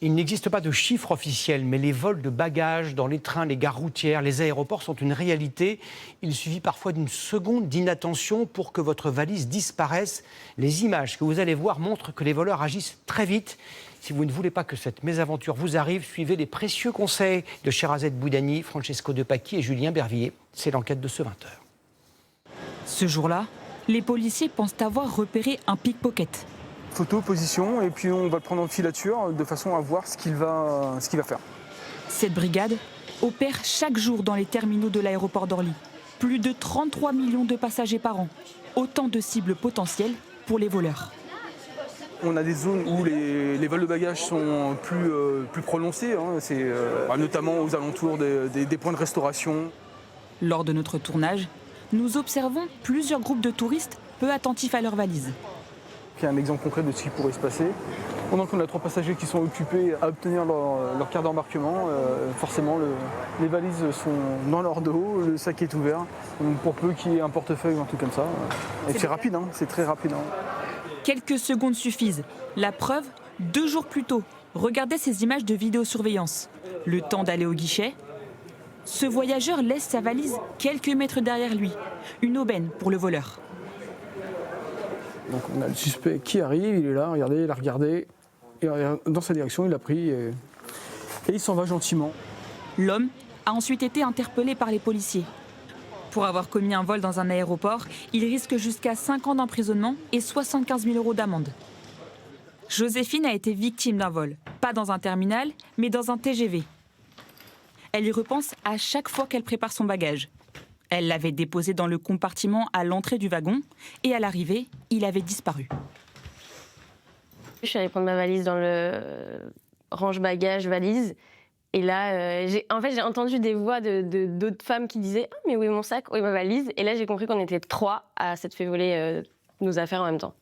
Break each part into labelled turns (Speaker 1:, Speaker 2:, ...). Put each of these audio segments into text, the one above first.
Speaker 1: Il n'existe pas de chiffre officiel, mais les vols de bagages dans les trains, les gares routières, les aéroports sont une réalité. Il suffit parfois d'une seconde d'inattention pour que votre valise disparaisse. Les images que vous allez voir montrent que les voleurs agissent très vite. Si vous ne voulez pas que cette mésaventure vous arrive, suivez les précieux conseils de Sherazade Boudani, Francesco De Pacchi et Julien Bervillier. C'est l'enquête de ce 20h.
Speaker 2: Ce jour-là, les policiers pensent avoir repéré un pickpocket.
Speaker 3: Photo, position, et puis on va le prendre en filature de façon à voir ce qu'il va faire.
Speaker 2: Cette brigade opère chaque jour dans les terminaux de l'aéroport d'Orly. Plus de 33 millions de passagers par an. Autant de cibles potentielles pour les voleurs.
Speaker 3: On a des zones où les vols de bagages sont plus prononcés, notamment aux alentours des points de restauration.
Speaker 2: Lors de notre tournage, nous observons plusieurs groupes de touristes peu attentifs à leurs valises.
Speaker 3: Il y a un exemple concret de ce qui pourrait se passer. Pendant qu'on a 3 passagers qui sont occupés à obtenir leur carte d'embarquement, forcément les valises sont dans leur dos, le sac est ouvert. Donc pour peu qu'il y ait un portefeuille ou un truc comme ça. Et c'est rapide, c'est très rapide.
Speaker 2: Quelques secondes suffisent. La preuve, 2 jours plus tôt, regardez ces images de vidéosurveillance. Le temps d'aller au guichet. Ce voyageur laisse sa valise quelques mètres derrière lui. Une aubaine pour le voleur.
Speaker 3: Donc on a le suspect qui arrive, il est là, regardez, il a regardé, et dans sa direction il a pris et il s'en va gentiment.
Speaker 2: L'homme a ensuite été interpellé par les policiers. Pour avoir commis un vol dans un aéroport, il risque jusqu'à 5 ans d'emprisonnement et 75 000 € d'amende. Joséphine a été victime d'un vol, pas dans un terminal, mais dans un TGV. Elle y repense à chaque fois qu'elle prépare son bagage. Elle l'avait déposé dans le compartiment à l'entrée du wagon et à l'arrivée, il avait disparu.
Speaker 4: Je suis allée prendre ma valise dans le range bagages valise. Et là, j'ai entendu des voix d'autres femmes qui disaient « Ah, mais où est mon sac? Où est ma valise ?» Et là, j'ai compris qu'on était 3 à s'être fait voler nos affaires en même temps.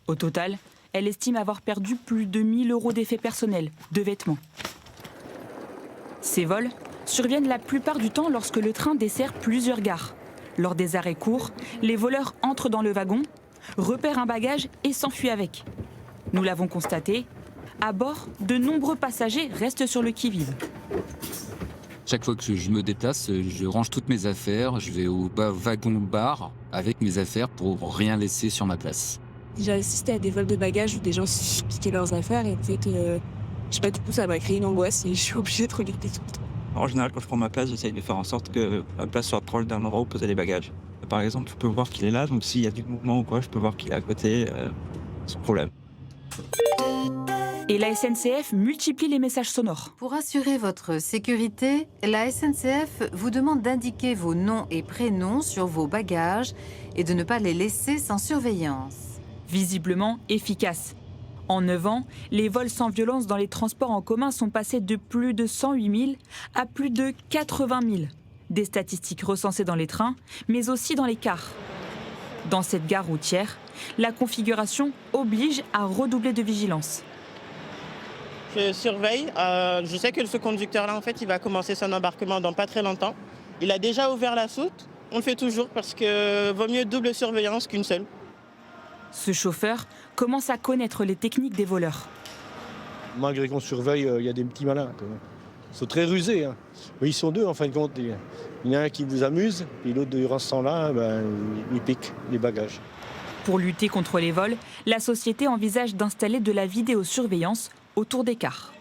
Speaker 2: Au total, elle estime avoir perdu plus de 1 000 € d'effets personnels, de vêtements. Ces vols surviennent la plupart du temps lorsque le train dessert plusieurs gares. Lors des arrêts courts, les voleurs entrent dans le wagon, repèrent un bagage et s'enfuient avec. Nous l'avons constaté, à bord, de nombreux passagers restent sur le qui-vive.
Speaker 5: Chaque fois que je me déplace, je range toutes mes affaires, je vais au wagon-bar avec mes affaires pour rien laisser sur ma place.
Speaker 6: J'ai assisté à des vols de bagages où des gens se piquaient leurs affaires et peut-être, je sais pas, du coup ça m'a créé une angoisse et je suis obligée de regarder tout le temps.
Speaker 7: En général, quand je prends ma place, j'essaye de faire en sorte que la place soit proche d'un endroit où poser les bagages. Par exemple, je peux voir qu'il est là, donc s'il y a du mouvement ou quoi, je peux voir qu'il est à côté, sans problème.
Speaker 2: Et la SNCF multiplie les messages sonores.
Speaker 8: Pour assurer votre sécurité, la SNCF vous demande d'indiquer vos noms et prénoms sur vos bagages et de ne pas les laisser sans surveillance.
Speaker 2: Visiblement efficace. En 9 ans, les vols sans violence dans les transports en commun sont passés de plus de 108 000 à plus de 80 000. Des statistiques recensées dans les trains, mais aussi dans les cars. Dans cette gare routière, la configuration oblige à redoubler de vigilance.
Speaker 9: Je surveille. Je sais que ce conducteur-là, en fait, il va commencer son embarquement dans pas très longtemps. Il a déjà ouvert la soute. On le fait toujours parce que vaut mieux double surveillance qu'une seule.
Speaker 2: Ce chauffeur commence à connaître les techniques des voleurs.
Speaker 10: Malgré qu'on surveille, il y a des petits malins. Ils sont très rusés. Mais ils sont 2 en fin de compte. Il y en a un qui nous amuse, et l'autre, durant ce temps-là, il pique les bagages.
Speaker 2: Pour lutter contre les vols, la société envisage d'installer de la vidéosurveillance autour des cars.